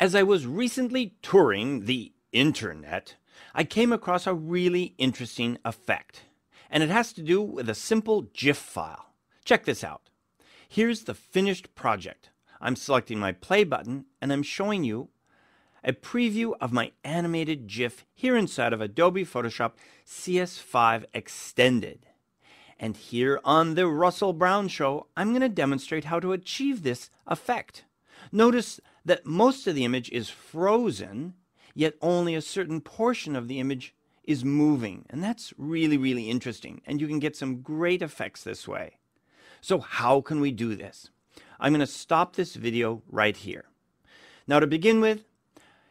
As I was recently touring the internet, I came across a really interesting effect, and it has to do with a simple GIF file. Check this out. Here's the finished project. I'm selecting my play button, and I'm showing you a preview of my animated GIF here inside of Adobe Photoshop CS5 Extended. And here on the Russell Brown Show, I'm going to demonstrate how to achieve this effect. Notice that most of the image is frozen, yet only a certain portion of the image is moving. And that's really, really interesting. And you can get some great effects this way. So how can we do this? I'm going to stop this video right here. Now to begin with,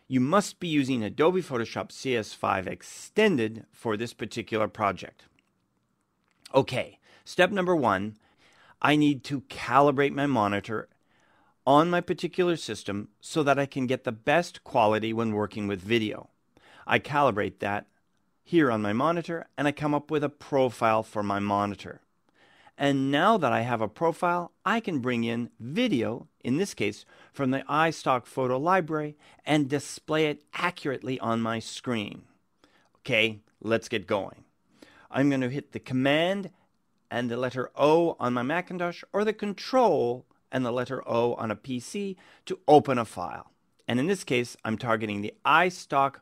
you must be using Adobe Photoshop CS5 Extended for this particular project. Okay, step number one, I need to calibrate my monitor on my particular system so that I can get the best quality when working with video. I calibrate that here on my monitor, and I come up with a profile for my monitor. And now that I have a profile, I can bring in video, in this case from the iStock photo library, and display it accurately on my screen. Okay, let's get going. I'm going to hit the Command and the letter O on my Macintosh, or the Control and the letter O on a PC to open a file. And in this case, I'm targeting the iStock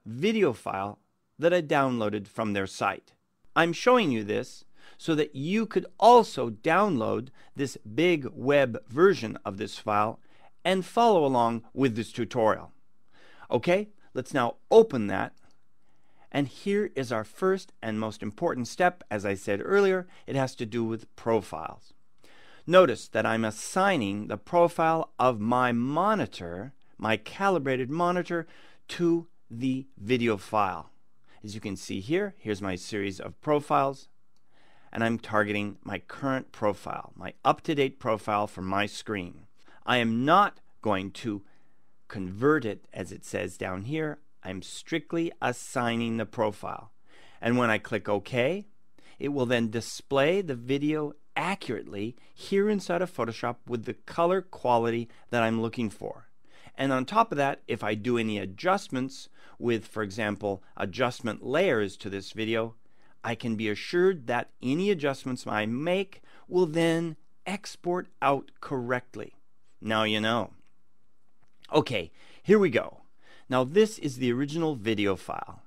video file that I downloaded from their site. I'm showing you this so that you could also download this big web version of this file and follow along with this tutorial. Okay, let's now open that. And here is our first and most important step. As I said earlier, it has to do with profiles. Notice that I'm assigning the profile of my monitor, my calibrated monitor, to the video file. As you can see here, here's my series of profiles, and I'm targeting my current profile, my up-to-date profile for my screen. I am not going to convert it as it says down here. I'm strictly assigning the profile. And when I click OK, it will then display the video accurately here inside of Photoshop with the color quality that I'm looking for. And on top of that, if I do any adjustments with, for example, adjustment layers to this video, I can be assured that any adjustments I make will then export out correctly. Now you know. Okay, here we go. Now this is the original video file.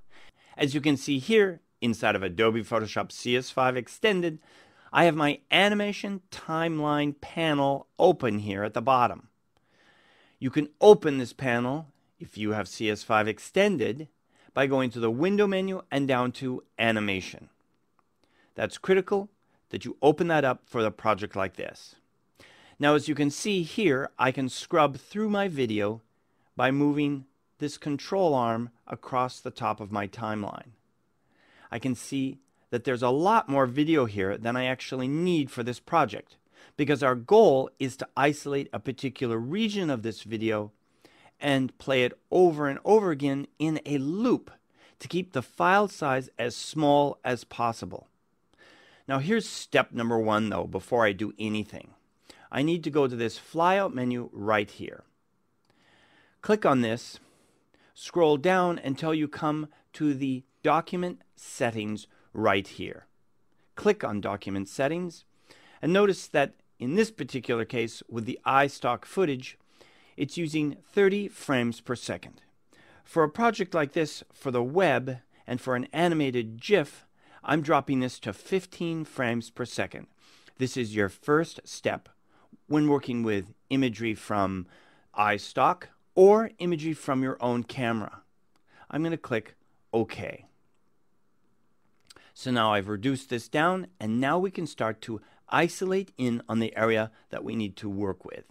As you can see here, inside of Adobe Photoshop CS5 Extended, I have my animation timeline panel open here at the bottom. You can open this panel, if you have CS5 Extended, by going to the Window menu and down to Animation. That's critical that you open that up for a project like this. Now as you can see here, I can scrub through my video by moving this control arm across the top of my timeline. I can see that there's a lot more video here than I actually need for this project, because our goal is to isolate a particular region of this video and play it over and over again in a loop to keep the file size as small as possible. Now here's step number one though, before I do anything. I need to go to this flyout menu right here. Click on this, scroll down until you come to the Document Settings right here. Click on Document Settings, and notice that in this particular case with the iStock footage, it's using 30 frames per second. For a project like this, for the web and for an animated GIF, I'm dropping this to 15 frames per second. This is your first step when working with imagery from iStock or imagery from your own camera. I'm going to click OK. So now I've reduced this down, and now we can start to isolate in on the area that we need to work with.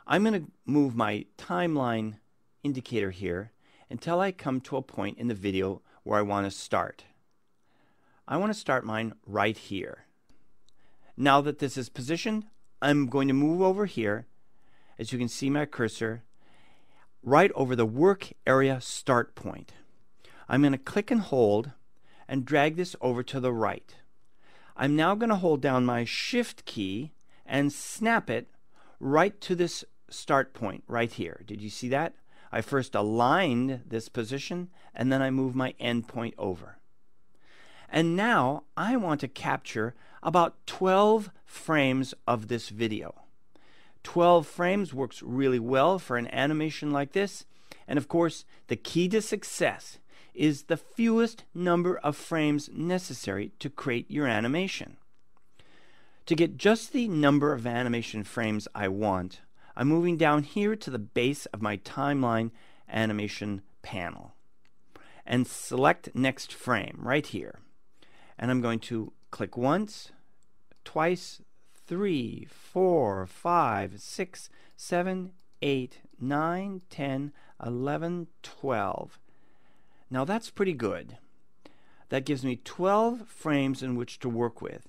I'm going to move my timeline indicator here until I come to a point in the video where I want to start. I want to start mine right here. Now that this is positioned, I'm going to move over here, as you can see my cursor, right over the work area start point. I'm going to click and hold and drag this over to the right. I'm now going to hold down my Shift key and snap it right to this start point right here. Did you see that? I first aligned this position, and then I move my end point over. And now I want to capture about 12 frames of this video. 12 frames works really well for an animation like this. And of course, the key to success is the fewest number of frames necessary to create your animation. To get just the number of animation frames I want, I'm moving down here to the base of my timeline animation panel and select next frame right here. And I'm going to click once, twice, 3, 4, 5, 6, 7, 8, 9, 10, 11, 12. Now that's pretty good. That gives me 12 frames in which to work with.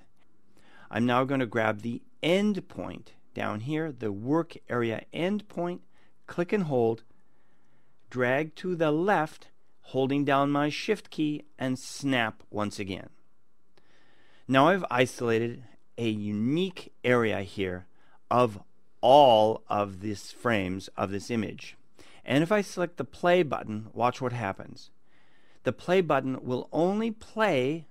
I'm now going to grab the end point down here, the work area end point, click and hold, drag to the left, holding down my shift key, and snap once again. Now I've isolated a unique area here of all of these frames of this image. And if I select the play button, watch what happens. The play button will only play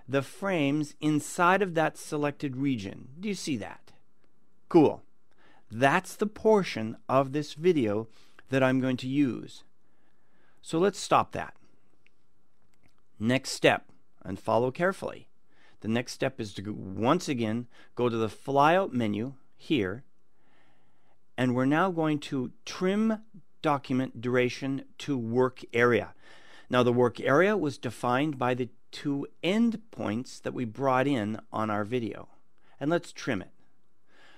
the frames inside of that selected region. Do you see that? Cool. That's the portion of this video that I'm going to use. So let's stop that. Next step, and follow carefully. The next step is to once again go to the flyout menu here, and we're now going to trim document duration to work area. Now the work area was defined by the two end points that we brought in on our video, and let's trim it.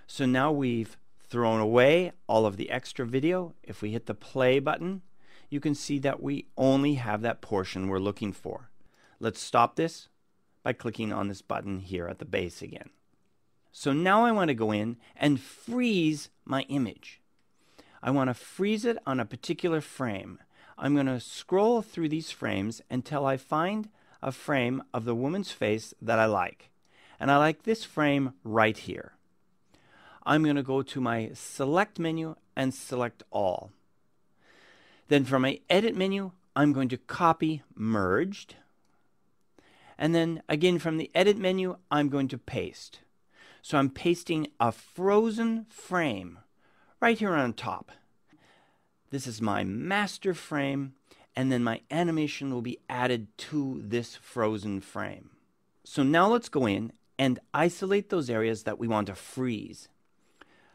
So now we've thrown away all of the extra video. If we hit the play button, you can see that we only have that portion we're looking for. Let's stop this by clicking on this button here at the base again. So now I want to go in and freeze my image. I want to freeze it on a particular frame. I'm going to scroll through these frames until I find a frame of the woman's face that I like. And I like this frame right here. I'm going to go to my select menu and select all. Then from my edit menu, I'm going to copy merged. And then again from the edit menu, I'm going to paste. So I'm pasting a frozen frame right here on top. This is my master frame, and then my animation will be added to this frozen frame. So now let's go in and isolate those areas that we want to freeze.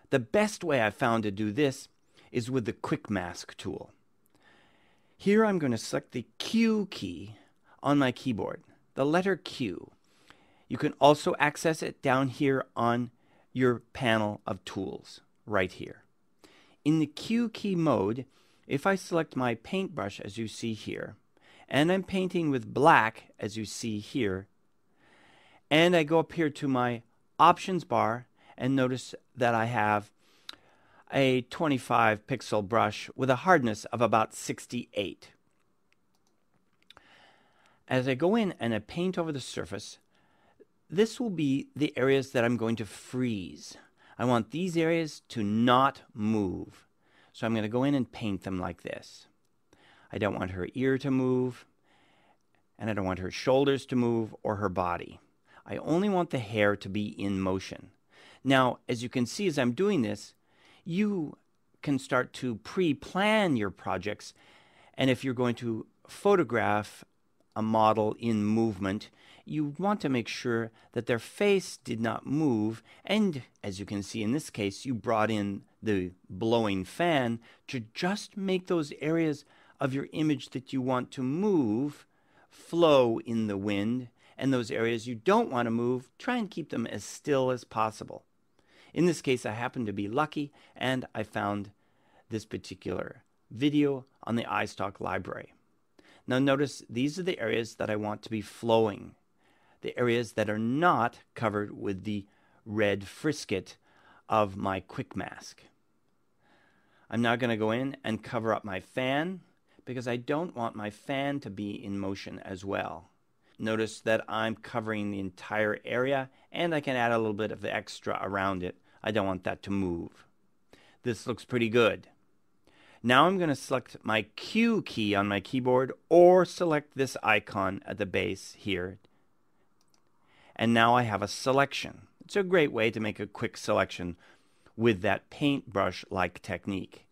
The best way I've found to do this is with the Quick Mask tool. Here I'm going to select the Q key on my keyboard, the letter Q. You can also access it down here on your panel of tools, right here. In the Q key mode, if I select my paintbrush as you see here, and I'm painting with black as you see here, and I go up here to my options bar and notice that I have a 25 pixel brush with a hardness of about 68. As I go in and I paint over the surface, this will be the areas that I'm going to freeze. I want these areas to not move. So I'm going to go in and paint them like this. I don't want her ear to move, and I don't want her shoulders to move or her body. I only want the hair to be in motion. Now, as you can see as I'm doing this, you can start to pre-plan your projects, and if you're going to photograph a model in movement, you want to make sure that their face did not move, and as you can see in this case, you brought in the blowing fan to just make those areas of your image that you want to move flow in the wind, and those areas you don't want to move, try and keep them as still as possible. In this case, I happened to be lucky, and I found this particular video on the iStock library. Now notice these are the areas that I want to be flowing, the areas that are not covered with the red frisket of my Quick Mask. I'm now going to go in and cover up my fan because I don't want my fan to be in motion as well. Notice that I'm covering the entire area, and I can add a little bit of the extra around it. I don't want that to move. This looks pretty good. Now I'm going to select my Q key on my keyboard or select this icon at the base here. And now I have a selection. It's a great way to make a quick selection with that paintbrush-like technique.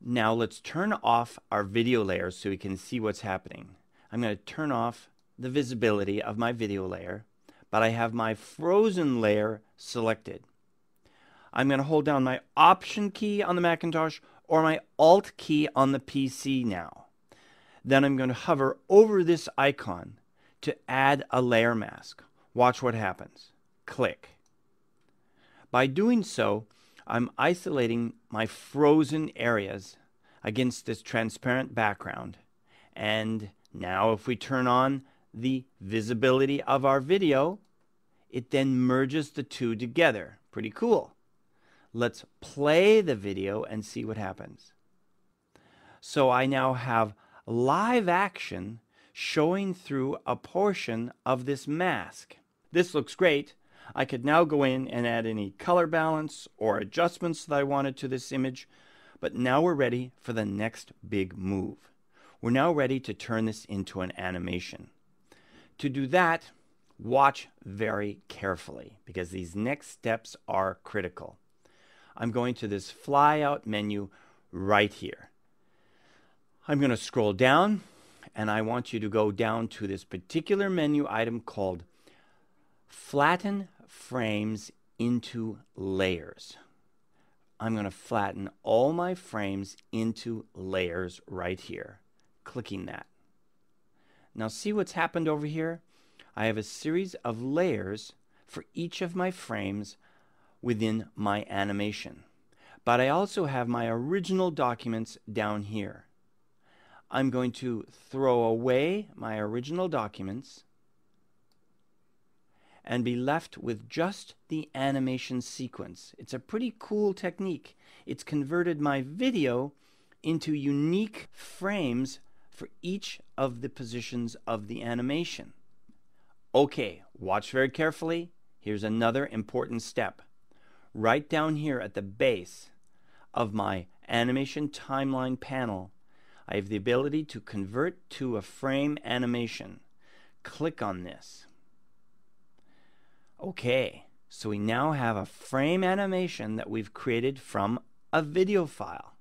Now let's turn off our video layer so we can see what's happening. I'm going to turn off the visibility of my video layer, but I have my frozen layer selected. I'm going to hold down my Option key on the Macintosh or my Alt key on the PC now. Then I'm going to hover over this icon to add a layer mask. Watch what happens. Click. By doing so, I'm isolating my frozen areas against this transparent background. And now if we turn on the visibility of our video, it then merges the two together. Pretty cool. Let's play the video and see what happens. So I now have live action showing through a portion of this mask. This looks great. I could now go in and add any color balance or adjustments that I wanted to this image, but now we're ready for the next big move. We're now ready to turn this into an animation. To do that, watch very carefully because these next steps are critical. I'm going to this flyout menu right here. I'm going to scroll down and I want you to go down to this particular menu item called Flatten Frames into Layers. I'm going to flatten all my frames into layers right here, clicking that. Now see what's happened over here? I have a series of layers for each of my frames within my animation. But I also have my original documents down here. I'm going to throw away my original documents and be left with just the animation sequence. It's a pretty cool technique. It's converted my video into unique frames for each of the positions of the animation. Okay, watch very carefully. Here's another important step. Right down here at the base of my animation timeline panel, I have the ability to convert to a frame animation. Click on this. Okay, so we now have a frame animation that we've created from a video file.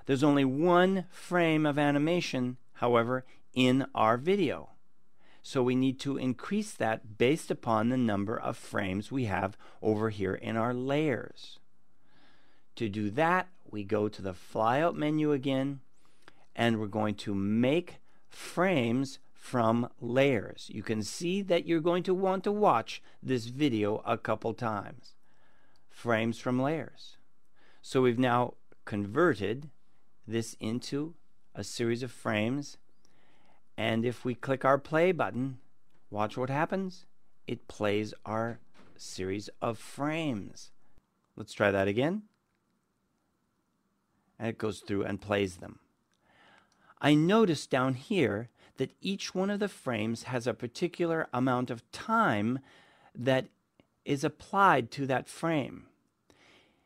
There's only one frame of animation, however, in our video. So we need to increase that based upon the number of frames we have over here in our layers. To do that, we go to the flyout menu again, and we're going to make frames from layers. You can see that you're going to want to watch this video a couple times. Frames from layers. So we've now converted this into a series of frames. And if we click our play button, watch what happens. It plays our series of frames. Let's try that again. And it goes through and plays them. I notice down here that each one of the frames has a particular amount of time that is applied to that frame.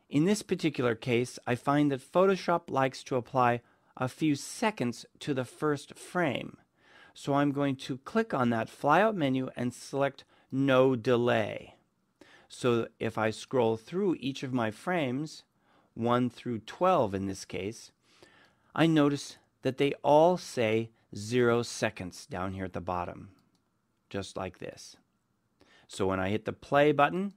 In this particular case, I find that Photoshop likes to apply a few seconds to the first frame. So I'm going to click on that flyout menu and select No Delay. So if I scroll through each of my frames, 1 through 12 in this case, I notice that they all say 0 seconds down here at the bottom, just like this. So when I hit the play button,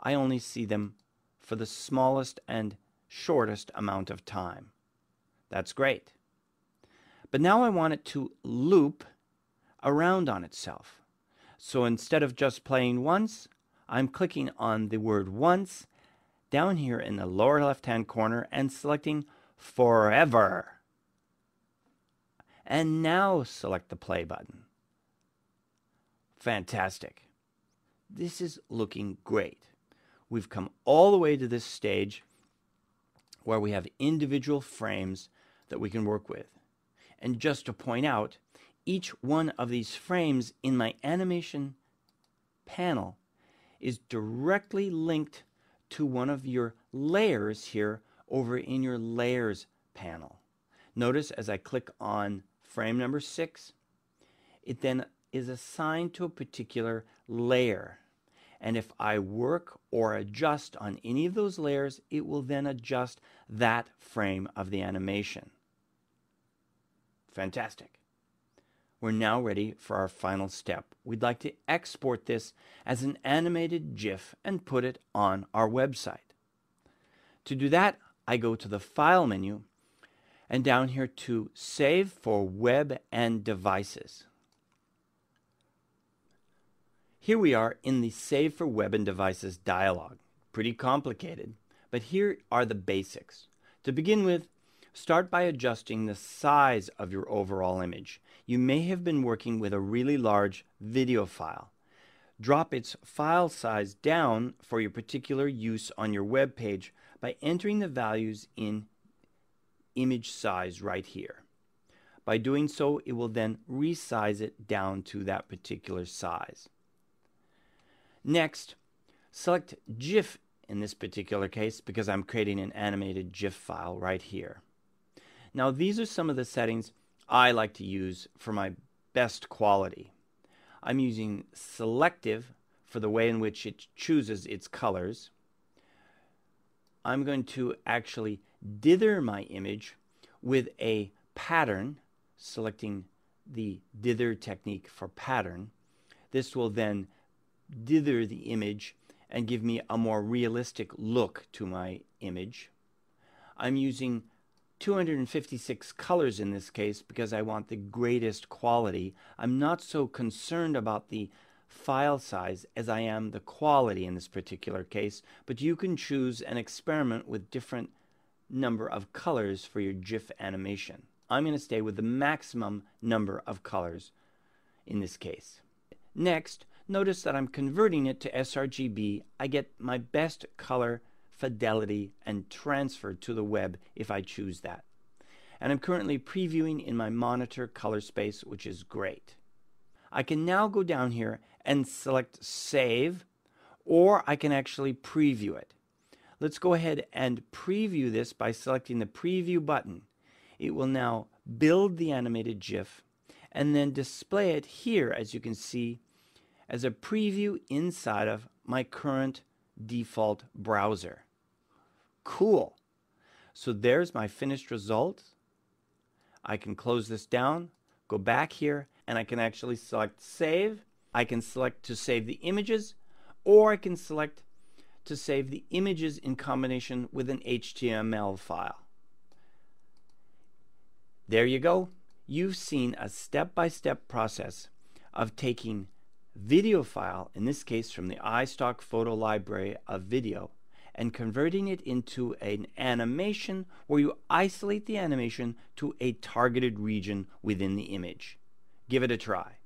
I only see them for the smallest and shortest amount of time. That's great. But now I want it to loop around on itself. So instead of just playing once, I'm clicking on the word once down here in the lower left-hand corner and selecting forever. And now select the play button. Fantastic. This is looking great. We've come all the way to this stage where we have individual frames that we can work with. And just to point out, each one of these frames in my animation panel is directly linked to one of your layers here over in your layers panel. Notice as I click on frame number 6, it then is assigned to a particular layer. And if I work or adjust on any of those layers, it will then adjust that frame of the animation. Fantastic. We're now ready for our final step. We'd like to export this as an animated GIF and put it on our website. To do that, I go to the File menu and down here to Save for Web and Devices. Here we are in the Save for Web and Devices dialog. Pretty complicated, but here are the basics. To begin with, start by adjusting the size of your overall image. You may have been working with a really large video file. Drop its file size down for your particular use on your web page by entering the values in image size right here. By doing so, it will then resize it down to that particular size. Next, select GIF in this particular case because I'm creating an animated GIF file right here. Now these are some of the settings I like to use for my best quality. I'm using selective for the way in which it chooses its colors. I'm going to actually dither my image with a pattern, selecting the dither technique for pattern. This will then dither the image and give me a more realistic look to my image. I'm using 256 colors in this case because I want the greatest quality. I'm not so concerned about the file size as I am the quality in this particular case, but you can choose and experiment with different number of colors for your GIF animation. I'm going to stay with the maximum number of colors in this case. Next, notice that I'm converting it to sRGB. I get my best color fidelity and transfer to the web if I choose that. And I'm currently previewing in my monitor color space, which is great. I can now go down here and select Save, or I can actually preview it. Let's go ahead and preview this by selecting the Preview button. It will now build the animated GIF and then display it here, as you can see, as a preview inside of my current default browser. Cool. So there's my finished result. I can close this down, go back here, and I can actually select Save. I can select to save the images, or I can select to save the images in combination with an HTML file. There you go. You've seen a step-by-step process of taking video file, in this case from the iStock photo library of video, and converting it into an animation where you isolate the animation to a targeted region within the image. Give it a try.